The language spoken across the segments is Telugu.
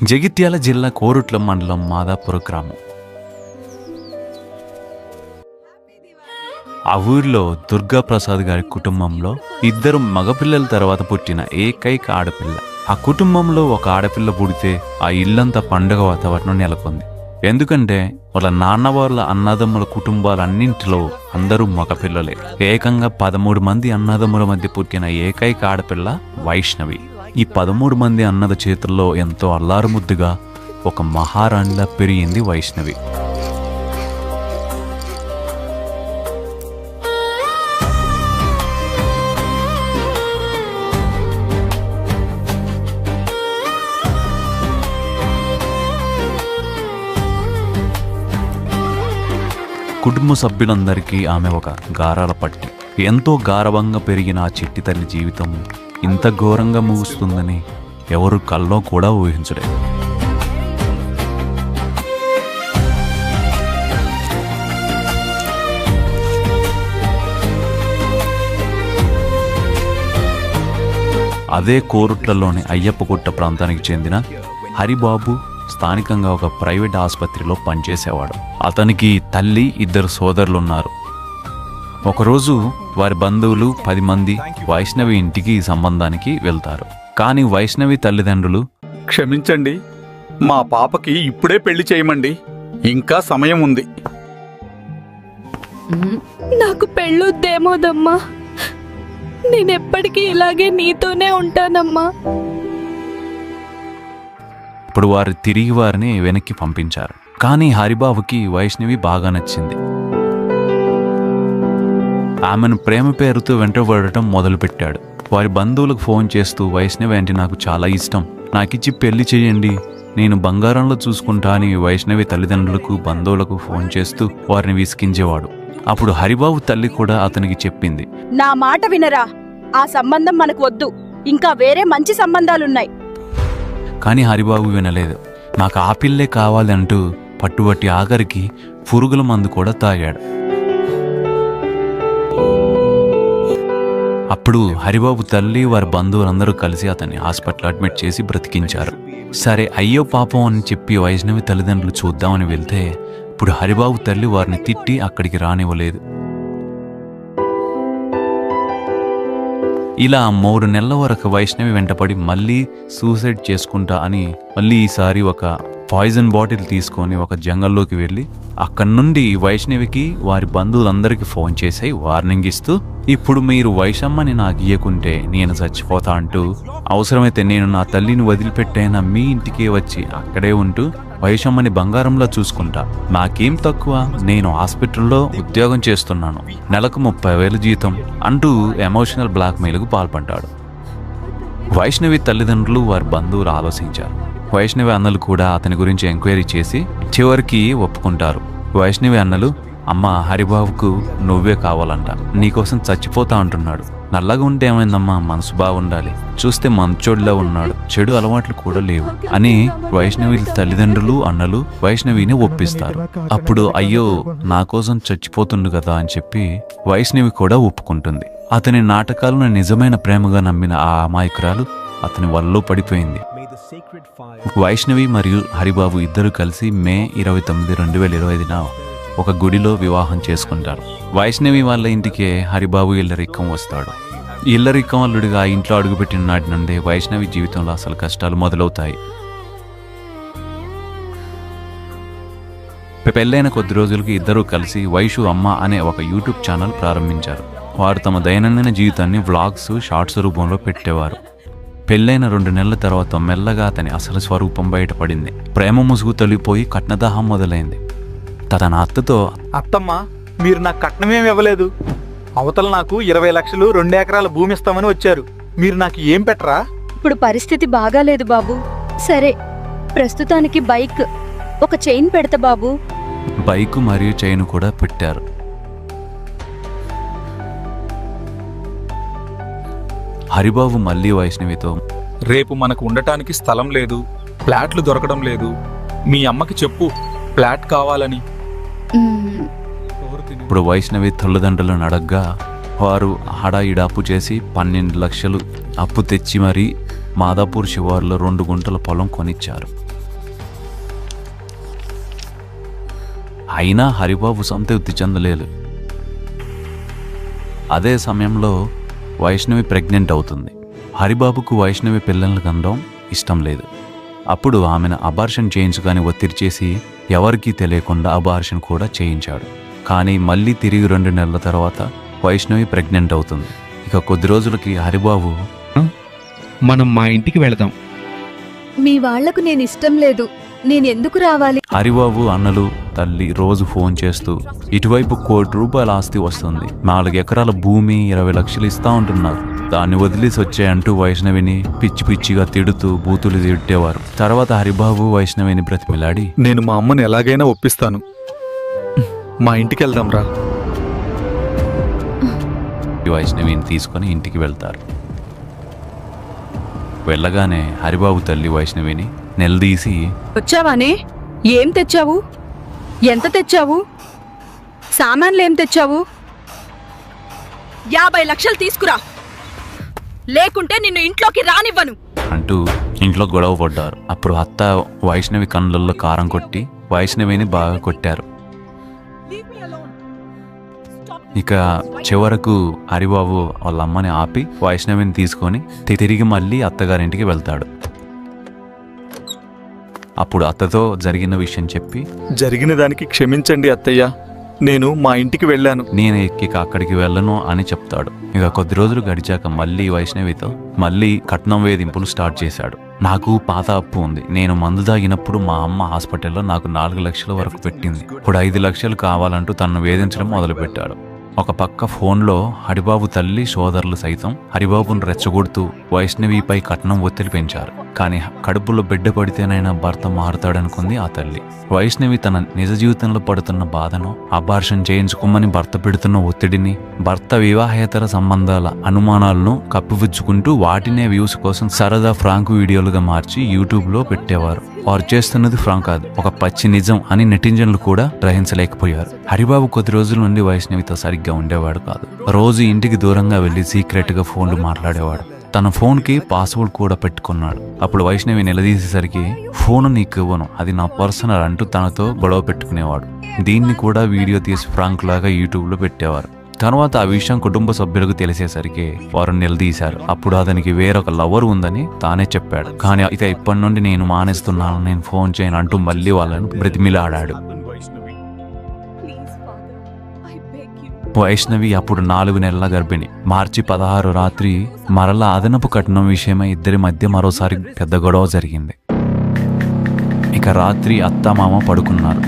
జగిత్యాల జిల్లా కోరుట్ల మండలం మాదాపుర గ్రామం. ఆ ఊరిలో దుర్గాప్రసాద్ గారి కుటుంబంలో 2 మగపిల్లల తర్వాత పుట్టిన ఏకైక ఆడపిల్ల. ఆ కుటుంబంలో ఒక ఆడపిల్ల పుడితే ఆ ఇల్లంతా పండుగ వాతావరణం నెలకొంది. ఎందుకంటే వాళ్ళ నాన్న వాళ్ళ అన్నదమ్ముల కుటుంబాలన్నింటిలో అందరూ మగపిల్లలే. ఏకంగా 13 మంది అన్నదమ్ముల మధ్య పుట్టిన ఏకైక ఆడపిల్ల వైష్ణవి. ఈ 13 మంది అన్నద చేతుల్లో ఎంతో అల్లారుముద్దుగా ఒక మహారాణిలా పెరిగింది వైష్ణవి. కుటుంబ సభ్యులందరికీ ఆమె ఒక గారాల పట్టి. ఎంతో గారవంగా పెరిగిన ఆ చిట్టి తల్లి జీవితం ఇంత ఘోరంగా ముగుస్తుందని ఎవరు కల్లో కూడా ఊహించలేదు. అదే కోరుట్లలోని అయ్యప్పగుట్ట ప్రాంతానికి చెందిన హరిబాబు స్థానికంగా ఒక ప్రైవేట్ ఆసుపత్రిలో పనిచేసేవాడు. అతనికి తల్లి, 2 సోదరులున్నారు. ఒకరోజు వారి బంధువులు 10 మంది వైష్ణవి ఇంటికి ఈ సంబంధానికి వెళ్తారు. కానీ వైష్ణవి తల్లిదండ్రులు, క్షమించండి, మా పాపకి ఇప్పుడే పెళ్లి చేయమండి, ఇంకా సమయం ఉంది. నాకు పెళ్ళొద్దేమోదమ్మా, నేనెప్పటికీ ఇలాగే నీతోనే ఉంటానమ్మా. ఇప్పుడు వారు తిరిగి వారిని వెనక్కి పంపించారు. కానీ హరిబాబుకి వైష్ణవి బాగా నచ్చింది. ఆమెను ప్రేమ పేరుతో వెంటబడటం మొదలుపెట్టాడు. వారి బంధువులకు ఫోన్ చేస్తూ, వైష్ణవి అంటే నాకు చాలా ఇష్టం, నాకిచ్చి పెళ్లి చేయండి, నేను బంగారంలో చూసుకుంటా అని వైష్ణవి తల్లిదండ్రులకు, బంధువులకు ఫోన్ చేస్తూ వారిని విసిగించేవాడు. అప్పుడు హరిబాబు తల్లి కూడా అతనికి చెప్పింది, నా మాట వినరా, ఆ సంబంధం మనకు వద్దు, ఇంకా వేరే మంచి సంబంధాలున్నాయి. కానీ హరిబాబు వినలేదు. నాకు ఆ పిల్లే కావాలి అంటూ పట్టుబట్టి ఆఖరికి పురుగుల మందు కూడా తాగాడు. అప్పుడు హరిబాబు తల్లి, వారి బంధువులందరూ కలిసి అతన్ని హాస్పిటల్ అడ్మిట్ చేసి బ్రతికించారు. సరే, అయ్యో పాపం అని చెప్పి వైష్ణవి తల్లిదండ్రులు చూద్దామని వెళ్తే ఇప్పుడు హరిబాబు తల్లి వారిని తిట్టి అక్కడికి రానివ్వలేదు. ఇలా 3 నెలల వరకు వైష్ణవి వెంటపడి మళ్ళీ సూసైడ్ చేసుకుంటా అని మళ్ళీ ఈసారి ఒక పాయిజన్ బాటిల్ తీసుకొని ఒక జంగల్లోకి వెళ్ళి అక్కడి నుండి వైష్ణవికి వారి బంధువులందరికీ ఫోన్ చేసి వార్నింగ్ ఇస్తూ, ఇప్పుడు మీరు వైషమ్మని నాకు ఇయ్యకుంటే నేను చచ్చిపోతా అంటూ, అవసరమైతే నేను నా తల్లిని వదిలిపెట్టైనా మీ ఇంటికే వచ్చి అక్కడే ఉంటూ వైషమ్మని బంగారంలో చూసుకుంటా, నాకేం తక్కువ, నేను హాస్పిటల్లో ఉద్యోగం చేస్తున్నాను, నెలకు 30,000 జీతం అంటూ ఎమోషనల్ బ్లాక్మెయిల్కు పాల్పడ్డాడు. వైష్ణవి తల్లిదండ్రులు, వారి బంధువులు ఆలోచించారు. వైష్ణవి అన్నలు కూడా అతని గురించి ఎంక్వైరీ చేసి చివరికి ఒప్పుకుంటారు. వైష్ణవి అన్నలు, అమ్మ, హరిబాబుకు నువ్వే కావాలంట, నీకోసం చచ్చిపోతా అంటున్నాడు, నల్లగా ఉంటే ఏమైందమ్మా, మనసు బాగుండాలి, చూస్తే మంచోడిలా ఉన్నాడు, చెడు అలవాట్లు కూడా లేవు అని వైష్ణవి తల్లిదండ్రులు, అన్నలు వైష్ణవిని ఒప్పిస్తారు. అప్పుడు అయ్యో, నా కోసం చచ్చిపోతుండు కదా అని చెప్పి వైష్ణవి కూడా ఒప్పుకుంటుంది. అతని నాటకాలను నిజమైన ప్రేమగా నమ్మిన ఆ అమాయకురాలు అతని వల్లో పడిపోయింది. వైష్ణవి మరియు హరిబాబు ఇద్దరు కలిసి మే 29, 2025న ఒక గుడిలో వివాహం చేసుకుంటారు. వైష్ణవి వాళ్ళ ఇంటికే హరిబాబు ఇల్లరిక్కం వస్తాడు. ఇల్లరిక్కం అల్లుడిగా ఆ ఇంట్లో అడుగుపెట్టిన నాటి నుండి వైష్ణవి జీవితంలో అసలు కష్టాలు మొదలవుతాయి. పెళ్ళైన కొద్ది రోజులకి ఇద్దరూ కలిసి వైషు అమ్మ అనే ఒక యూట్యూబ్ ఛానల్ ప్రారంభించారు. వారు తమ దైనందిన జీవితాన్ని వ్లాగ్స్, షార్ట్స్ రూపంలో పెట్టేవారు. పెళ్ళైన 2 నెలల తర్వాత మెల్లగా అతని అసలు స్వరూపం బయటపడింది. ప్రేమ ముసుగు తొలిపోయి కట్నదాహం మొదలైంది. తన అత్తతో, అత్తమ్మ, మీరు నాకు కట్నమేమి ఇవ్వలేదు, అవతల నాకు 20 లక్షలు 2 ఎకరాల భూమి ఇస్తామని వచ్చారు, మీరు నాకు ఏం పెట్టరా? ఇప్పుడు పరిస్థితి బాగాలేదు బాబు. సరే, ప్రస్తుతానికి బైక్, ఒక చైన్ పెడతా బాబు. బైకు మరియు చైన్ కూడా పెట్టారు. హరిబాబు మళ్ళీ వైష్ణవితో, రేపు మనకు ఉండటానికి స్థలం లేదు, ఫ్లాట్లు దొరకడం లేదు, మీ అమ్మకి చెప్పు ఫ్లాట్ కావాలని. ఇప్పుడు వైష్ణవి తల్లిదండ్రులను అడగ్గా వారు హడాయిడా అప్పు చేసి 12 లక్షలు అప్పు తెచ్చి మరీ మాదాపూర్ శివారులో 2 గుంటల పొలం కొనిచ్చారు. అయినా హరిబాబు సంతృప్తి చెందలేదు. అదే సమయంలో వైష్ణవి ప్రెగ్నెంట్ అవుతుంది. హరిబాబుకు వైష్ణవి పిల్లల్ని కనడం ఇష్టం లేదు. అప్పుడు ఆమెను అబార్షన్ చేయించుకొని ఒత్తిడి చేసి ఎవరికీ తెలియకుండా అబార్షన్ కూడా చేయించాడు. కానీ మళ్ళీ తిరిగి 2 నెలల తర్వాత వైష్ణవి ప్రెగ్నెంట్ అవుతుంది. ఇక కొద్ది రోజులకి హరిబాబు, మనం మా ఇంటికి వెళదాం. మీ వాళ్లకు నేను ఇష్టం లేదు, నేనెందుకు రావాలి? హరిబాబు అన్నలు తల్లి రోజు ఫోన్ చేస్తూ ఇటువైపు ₹1 కోటి ఆస్తి వస్తుంది, 4 ఎకరాల భూమి, 20 లక్షలు ఇస్తా ఉంటున్నారు, దాన్ని వదిలేసి వచ్చాయంటూ వైష్ణవిని పిచ్చి పిచ్చిగా తిడుతూ బూతులు తిట్టేవారు. తర్వాత హరిబాబు వైష్ణవిని బ్రతిమిలాడి, నేను మా అమ్మని ఎలాగైనా ఒప్పిస్తాను, మా ఇంటికి వెళ్దాం రా. వైష్ణవిని తీసుకొని ఇంటికి వెళ్తారు. వెళ్ళగానే హరిబాబు తల్లి వైష్ణవిని నిలదీసి, వచ్చావానే? ఏం తెచ్చావు? ఎంత తెచ్చావు? సామాన్లు ఏం తెచ్చావు? 50 లక్షలు తీసుకురా, లేకుంటే నిన్ను ఇంట్లోకి రానివ్వను అంటూ ఇంట్లో గొడవ పడ్డారు. అప్పుడు అత్త వైష్ణవి కళ్ళల్లో కారం కొట్టి వైష్ణవిని బాగా కొట్టారు. ఇక చివరకు హరిబాబు వాళ్ళ అమ్మని ఆపి వైష్ణవిని తీసుకొని తిరిగి మళ్ళీ అత్తగారింటికి వెళ్తాడు. అప్పుడు అత్తతో జరిగిన విషయం చెప్పి, జరిగిన దానికి క్షమించండి అత్తయ్య, నేను మా ఇంటికి వెళ్ళాను. నేను ఇక అక్కడికి వెళ్ళను అని చెప్తాడు. ఇక కొద్ది రోజులు గడిచాక మళ్ళీ వైష్ణవితో మళ్ళీ కట్నం వేధింపులు స్టార్ట్ చేశాడు. నాకు పాత అప్పు ఉంది, నేను మందు తాగినప్పుడు మా అమ్మ హాస్పిటల్లో నాకు 4 లక్షల వరకు పెట్టింది, ఇప్పుడు 5 లక్షలు కావాలంటూ తనను వేధించడం మొదలుపెట్టాడు. ఒక పక్క ఫోన్లో హరిబాబు తల్లి సోదరులు సైతం హరిబాబును రెచ్చగొడుతూ వైష్ణవిపై కట్నం ఒత్తిడి పెంచారు. కానీ కడుపులో బిడ్డ పడితేనైనా భర్త మారుతాడనుకుంది ఆ తల్లి. వైష్ణవి తన నిజ జీవితంలో పడుతున్న బాధను, అబార్షన్ చేయించుకోమని భర్త పెడుతున్న ఒత్తిడిని, భర్త వివాహేతర సంబంధాల అనుమానాలను కప్పిపుచ్చుకుంటూ వాటినే వ్యూస్ కోసం సరదా ఫ్రాంక్ వీడియోలుగా మార్చి యూట్యూబ్లో పెట్టేవారు. వారు చేస్తున్నది ఫ్రాంక్ కాదు, ఒక పచ్చి నిజం అని నెటిజన్లు కూడా గ్రహించలేకపోయారు. హరిబాబు కొద్ది రోజుల నుండి వైష్ణవితో సరిగ్గా ఉండేవాడు కాదు. రోజు ఇంటికి దూరంగా వెళ్లి సీక్రెట్గా ఫోన్లు మాట్లాడేవాడు. తన ఫోన్కి పాస్వర్డ్ కూడా పెట్టుకున్నాడు. అప్పుడు వైష్ణవి నిలదీసేసరికి, ఫోన్ నీకు ఇవ్వను, అది నా పర్సనల్ అంటూ తనతో గొడవ పెట్టుకునేవాడు. దీన్ని కూడా వీడియో తీసి ఫ్రాంక్ లాగా యూట్యూబ్లో పెట్టేవారు. తర్వాత ఆ విషయం కుటుంబ సభ్యులకు తెలిసేసరికి వారు నిలదీశారు. అప్పుడు అతనికి వేరొక లవర్ ఉందని తానే చెప్పాడు. కానీ అయితే ఇప్పటి నుండి నేను మానేస్తున్నాను, నేను ఫోన్ చేయను అంటూ మళ్ళీ వాళ్ళను బ్రతిమిలాడాడు. వైష్ణవి అప్పుడు 4 నెలల గర్భిణి. మార్చి 16 రాత్రి మరలా అదనపు కట్నం విషయమై ఇద్దరి మధ్య మరోసారి పెద్ద గొడవ జరిగింది. ఇక రాత్రి అత్తామామ పడుకున్నారు.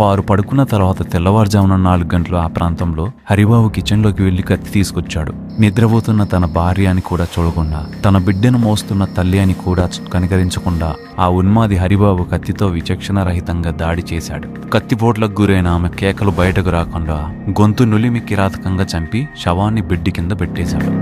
వారు పడుకున్న తర్వాత తెల్లవారుజామున 4 గంటలు ఆ ప్రాంతంలో హరిబాబు కిచెన్లోకి వెళ్లి కత్తి తీసుకొచ్చాడు. నిద్రపోతున్న తన భార్య అని కూడా చూడకుండా, తన బిడ్డను మోస్తున్న తల్లి అని కూడా కనికరించకుండా ఆ ఉన్మాది హరిబాబు కత్తితో విచక్షణ రహితంగా దాడి చేశాడు. కత్తిపోట్లకు గురైన ఆమె కేకలు బయటకు రాకుండా గొంతు నులిమి కిరాతకంగా చంపి శవాన్ని బిడ్డి కింద పెట్టేశాడు.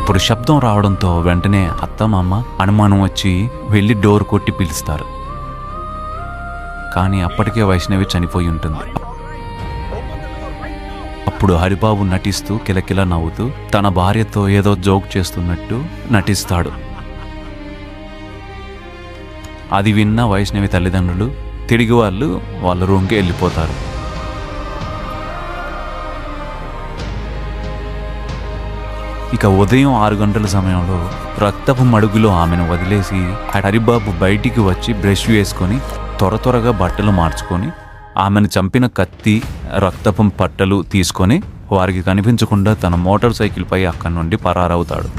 ఇప్పుడు శబ్దం రావడంతో వెంటనే అత్తమామ అనుమానం వచ్చి వెళ్ళి డోర్ కొట్టి పిలుస్తారు. కానీ అప్పటికే వైష్ణవి చనిపోయి ఉంటుంది. అప్పుడు హరిబాబు నటిస్తూ కిలకిల నవ్వుతూ తన భార్యతో ఏదో జోక్ చేస్తున్నట్టు నటిస్తాడు. అది విన్న వైష్ణవి తల్లిదండ్రులు తిరిగి వాళ్ళ రూమ్కి వెళ్ళిపోతారు. ఇక ఉదయం 6 గంటల సమయంలో రక్తపు మడుగులో ఆమెను వదిలేసి హరిబాబు బయటికి వచ్చి బ్రష్ వేసుకొని త్వరగా బట్టలు మార్చుకొని ఆమెను చంపిన కత్తి, రక్తపు పట్టలు తీసుకొని వారికి కనిపించకుండా తన మోటార్ సైకిల్పై అక్కడి నుండి పరారవుతాడు.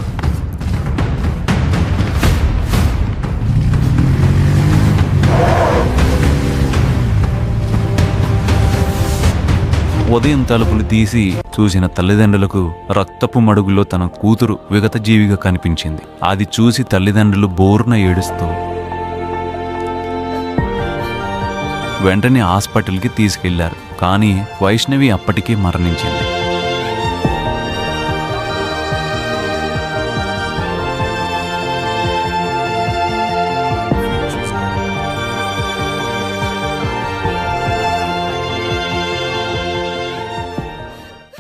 ఉదయం తలుపులు తీసి చూసిన తల్లిదండ్రులకు రక్తపు మడుగులో తన కూతురు విగత జీవిగా కనిపించింది. అది చూసి తల్లిదండ్రులు బోర్న ఏడుస్తూ వెంటనే హాస్పిటల్కి తీసుకెళ్లారు. కానీ వైష్ణవి అప్పటికే మరణించింది.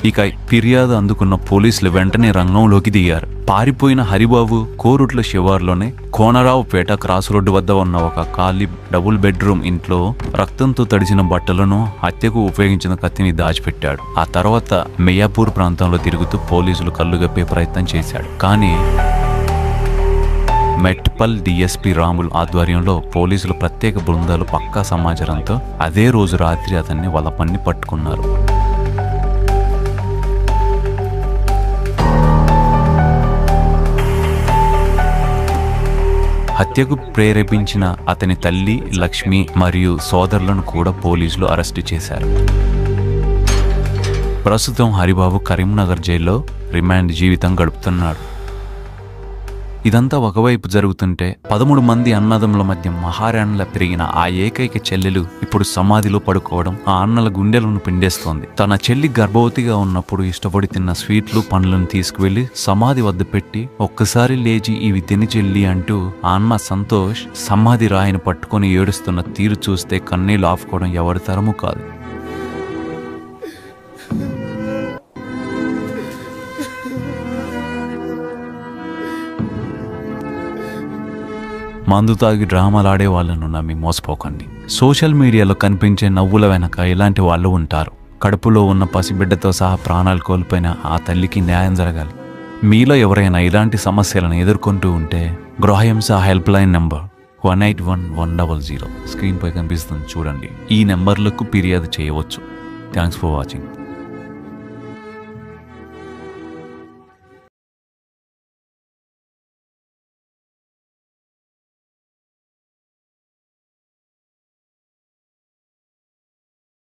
ఇక ఫిర్యాదు అందుకున్న పోలీసులు వెంటనే రంగంలోకి దిగారు. పారిపోయిన హరిబాబు కోరుట్ల శివార్లోనే కోనరావుపేట క్రాస్ రోడ్డు వద్ద ఉన్న ఒక ఖాళీ డబుల్ బెడ్రూమ్ ఇంట్లో రక్తంతో తడిసిన బట్టలను హత్యకు ఉపయోగించిన కత్తిని దాచిపెట్టాడు. ఆ తర్వాత మియాపూర్ ప్రాంతంలో తిరుగుతూ పోలీసులు కళ్ళుగప్పే ప్రయత్నం చేశాడు. కానీ మెట్పల్ డిఎస్పీ రాముల్ ఆధ్వర్యంలో పోలీసులు ప్రత్యేక బృందాలు పక్కా సమాచారంతో అదే రోజు రాత్రి అతన్ని వలపన్ని పట్టుకున్నారు. హత్యకు ప్రేరేపించిన అతని తల్లి లక్ష్మి మరియు సోదరులను కూడా పోలీసులు అరెస్టు చేశారు. ప్రస్తుతం హరిబాబు కరీంనగర్ జైల్లో రిమాండ్ జీవితం గడుపుతున్నాడు. ఇదంతా ఒకవైపు జరుగుతుంటే 13 మంది అన్నదమ్ముల మధ్య మహారాణిలా పెరిగిన ఆ ఏకైక చెల్లెలు ఇప్పుడు సమాధిలో పడుకోవడం ఆ అన్నల గుండెలను పిండేస్తోంది. తన చెల్లి గర్భవతిగా ఉన్నప్పుడు ఇష్టపడి తిన్న స్వీట్లు పండ్లను తీసుకువెళ్లి సమాధి వద్ద పెట్టి ఒక్కసారి లేచి ఇవి తిని చెల్లి అంటూ ఆ అన్న సంతోష్ సమాధి రాయిని పట్టుకొని ఏడుస్తున్న తీరు చూస్తే కన్నీళ్లు ఆపుకోవడం ఎవరి తరము కాదు. మందు తాగి డ్రామాలాడే వాళ్ళను నమ్మి మోసపోకండి. సోషల్ మీడియాలో కనిపించే నవ్వుల వెనక ఇలాంటి వాళ్ళు ఉంటారు. కడుపులో ఉన్న పసిబిడ్డతో సహా ప్రాణాలు కోల్పోయిన ఆ తల్లికి న్యాయం జరగాలి. మీలో ఎవరైనా ఇలాంటి సమస్యలను ఎదుర్కొంటూ ఉంటే గృహహింస హెల్ప్ లైన్ నంబర్ 181100 స్క్రీన్పై కనిపిస్తుంది చూడండి. ఈ నెంబర్లకు ఫిర్యాదు చేయవచ్చు. Thanks for watching.